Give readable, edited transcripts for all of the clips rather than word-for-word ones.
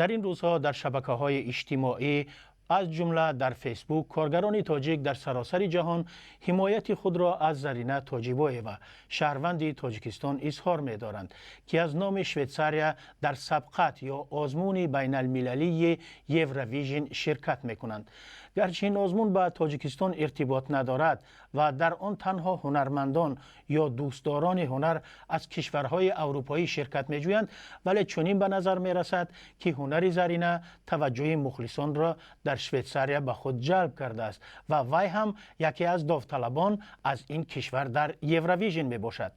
در این روزها در شبکه‌های اجتماعی از جمله در فیسبوک کارگران تاجیک در سراسر جهان حمایت خود را از زرینه تاجیبویوا شهروند تاجیکستان اظهار می‌دارند که از نام شویتساریا در سبقت یا آزمون بین المللی یوروویژن شرکت می‌کنند. گرچه این آزمون با تاجیکستان ارتباط ندارد و در آن تنها هنرمندان یا دوستداران هنر از کشورهای اروپایی شرکت می‌جویند، ولی چنین به نظر می‌رسد که هنر زرینه توجه مخلصان را در شویتساریا به خود جلب کرده است و وی هم یکی از داوطلبان از این کشور در یوروویژن می باشد.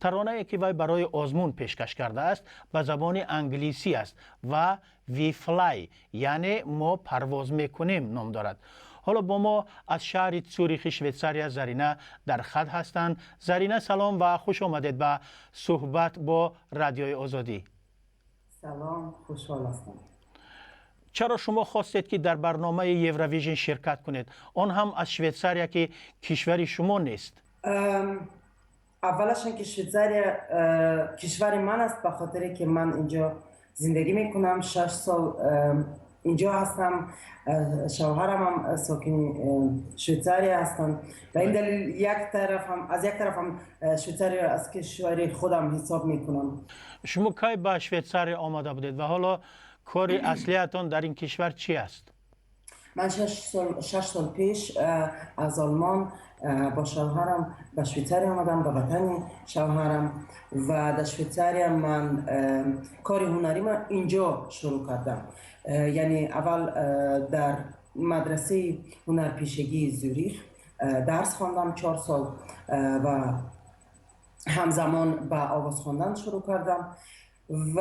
ترانه‌ای که وی برای آزمون پیشکش کرده است به زبان انگلیسی است و وی فلای یعنی ما پرواز میکنیم نام دارد. حالا با ما از شهر زوریخ شویتساریا زرینه در خط هستند. زرینه سلام و خوش آمدید به صحبت با رادیوی آزادی. سلام، خوشحال هستم. چرا شما خواستید که در برنامه یوروویژن شرکت کنید؟ آن هم از شویتساریا که کشور شما نیست. اولش اینکه شویتساریا کشور من است، به خاطر که من اینجا زندگی میکنم. 6 سال اینجا هستم. شوهرم هم ساکن شویتساریا هستن. به این دلیل یک طرف هم شویتساریا از کشور خودم حساب میکنم. شما کی به شویتساریا آمده بودید و حالا کار اصلیتان در این کشور چی است؟ من 6 سال پیش از آلمان با شوهرم به شویتساریا آمدم، به وطن شوهرم، و در شویتساریا من کار هنری من اینجا شروع کردم. یعنی اول در مدرسه هنرپیشگی زوریخ درس خواندم 4 سال و همزمان به آواز خواندن شروع کردم و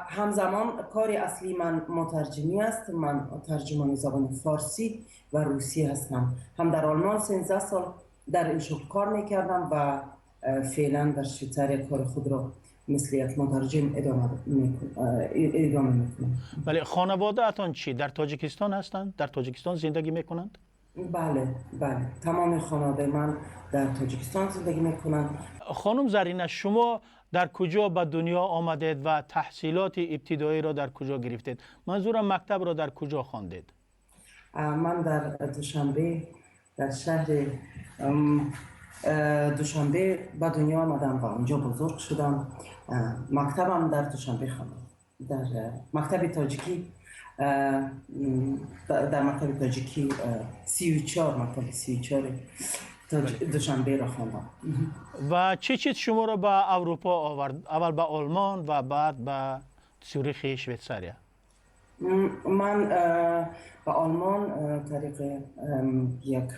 همزمان کار اصلی من مترجمی است. من ترجمان زبان فارسی و روسی هستم. هم در آلمان 13 سال در این شغل کار میکردم و فعلا در شویتساریا کار خود را مثل یک مترجم ادامه میکنم. ولی خانواده اتان چی؟ در تاجیکستان هستند؟ در تاجیکستان زندگی میکنند؟ بله، تمام خانواده من در تاجیکستان زندگی میکنند. خانم زرینه، شما در کجا به دنیا آمدید و تحصیلات ابتدایی را در کجا گرفتید؟ منظورم مکتب را در کجا خواندید؟ من در دوشنبه، در شهر دوشنبه به دنیا آمدم و اونجا بزرگ شدم. مکتبم در دوشنبه خواندم، در مکتب تاجیکی، در مکتب تاجیکی 34 مکتب 34 دوشنبه را خواندم. و چه چیز شما را به اروپا آورد؟ اول به آلمان و بعد به زوریخ شویتساریا. من به آلمان طریق یک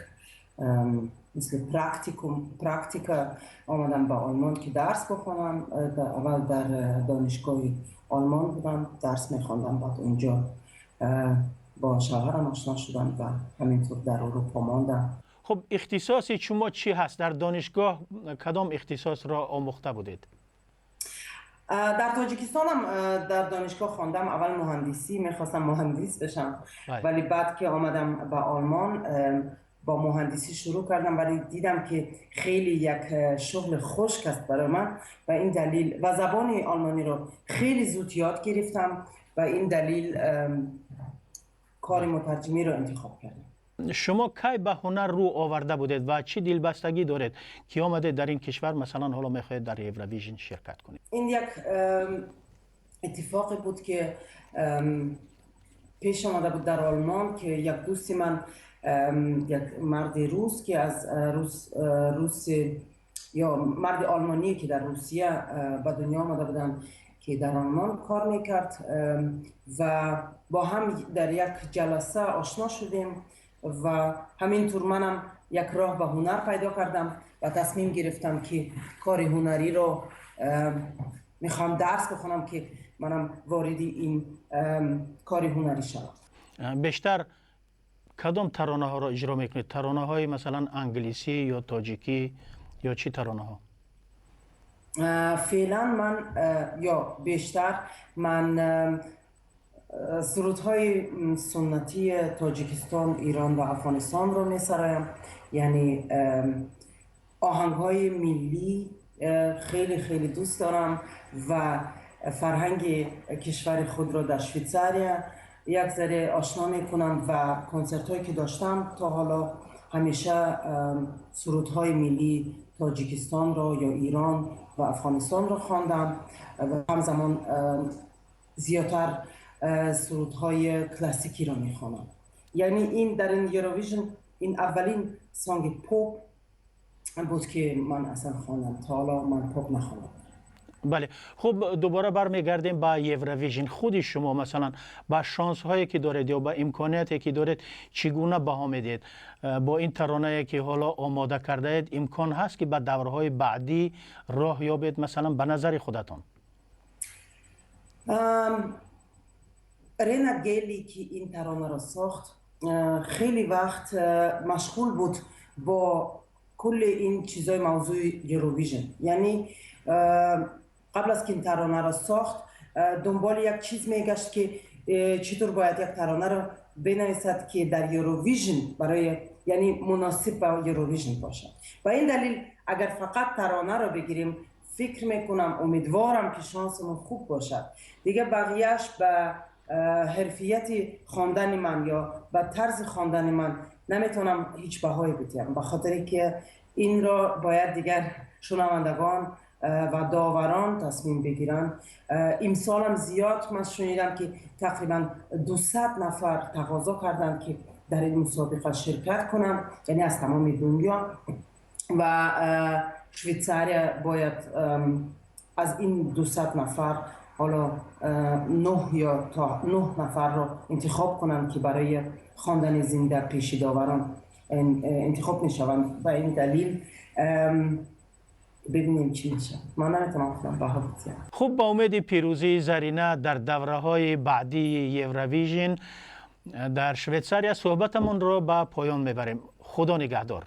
مثل پراکتیکا آمدم به آلمان که درس بخونم. اول در دانشگاه آلمان بودم، درس میخواندم، بعد اونجا با شوهرم آشنا شدم و همینطور در اروپا ماندم. خب اختصاص شما چی هست؟ در دانشگاه کدام اختصاص را آموخته بودید؟ در تاجیکستانم در دانشگاه خواندم. اول مهندسی میخواستم مهندس بشم، ولی بعد که آمدم به آلمان با مهندسی شروع کردم، ولی دیدم که خیلی یک شغل خشک است برای من و این دلیل و زبان آلمانی رو خیلی زود یاد گرفتم و این دلیل کار مترجمی رو انتخاب کردم. شما کی به هنر رو آورده بودید و چه دلبستگی دارید که آمده در این کشور مثلا حالا میخواهید در یوروویژن شرکت کنید؟ این یک اتفاقی بود که پیش آمده بود در آلمان که یک دوست من، یک مرد روس که از روس یا مرد آلمانی که در روسیه به دنیا آمده بودن که در آلمان کار میکرد و با هم در یک جلسه آشنا شدیم و همینطور منم یک راه به هنر پیدا کردم و تصمیم گرفتم که کار هنری رو میخوام درس بخونم که منم وارد این کار هنری شدم. بیشتر کدام ترانه ها را اجرا میکنید؟ ترانه های مثلا انگلیسی یا تاجیکی یا چی ترانه ها؟ فعلا من یا بیشتر من سرودهای سنتی تاجیکستان، ایران و افغانستان رو میسرایم. یعنی آهنگهای ملی خیلی دوست دارم و فرهنگ کشور خود را در شویتزاریا یک ذره آشنا میکنم و کنسرت هایی که داشتم تا حالا همیشه سرودهای ملی تاجیکستان را یا ایران و افغانستان را خواندم و همزمان زیادتر سرودهای کلاسیکی را میخوانم. یعنی این در این یوروویژن این اولین سانگ پاپ بود که من اصلا خواندم. تا حالا من پاپ نخواندم. بله. خب دوباره برمیگردیم به یوروویژن. خود شما مثلا با شانس هایی که دارید یا با امکاناتی که دارید چگونه بها میدید؟ با این ترانه‌ای که حالا آماده کرده اید امکان هست که به دورهای بعدی راه یابید مثلا به نظر خودتان؟ رینا گیلی که این ترانه را ساخت خیلی وقت مشغول بود با کل این چیزای موضوع یوروویژن. یعنی قبل از که این ترانه را ساخت دنبال یک چیز میگشت که چطور باید یک ترانه را بنویسد که در یوروویژن برای یعنی مناسب با یوروویژن باشد. و این دلیل اگر فقط ترانه را بگیریم فکر میکنم امیدوارم که شانسمون خوب باشد. دیگه بقیهش به حرفیت خواندن من یا به طرز خواندن من نمیتونم هیچ بهایی بدم، به خاطری که این را باید دیگر شنوندگان و داوران تصمیم بگیرن. امسال هم زیاد من شنیدم که تقریبا 200 نفر تقاضا کردن که در این مسابقه شرکت کنن، یعنی از تمام دنیا، و شویتزاریا باید از این 200 نفر حالا 9 یا تا 9 نفر رو انتخاب کنن که برای خواندن زنده پیش داوران انتخاب میشوند. و این دلیل ببینیم چی میشه. من نمیتونم خودم بها بدم. خب با امید پیروزی زرینه در دوره‌های بعدی یوروویژن در شویتزاریا صحبتمون رو به پایان میبریم. خدا نگهدار.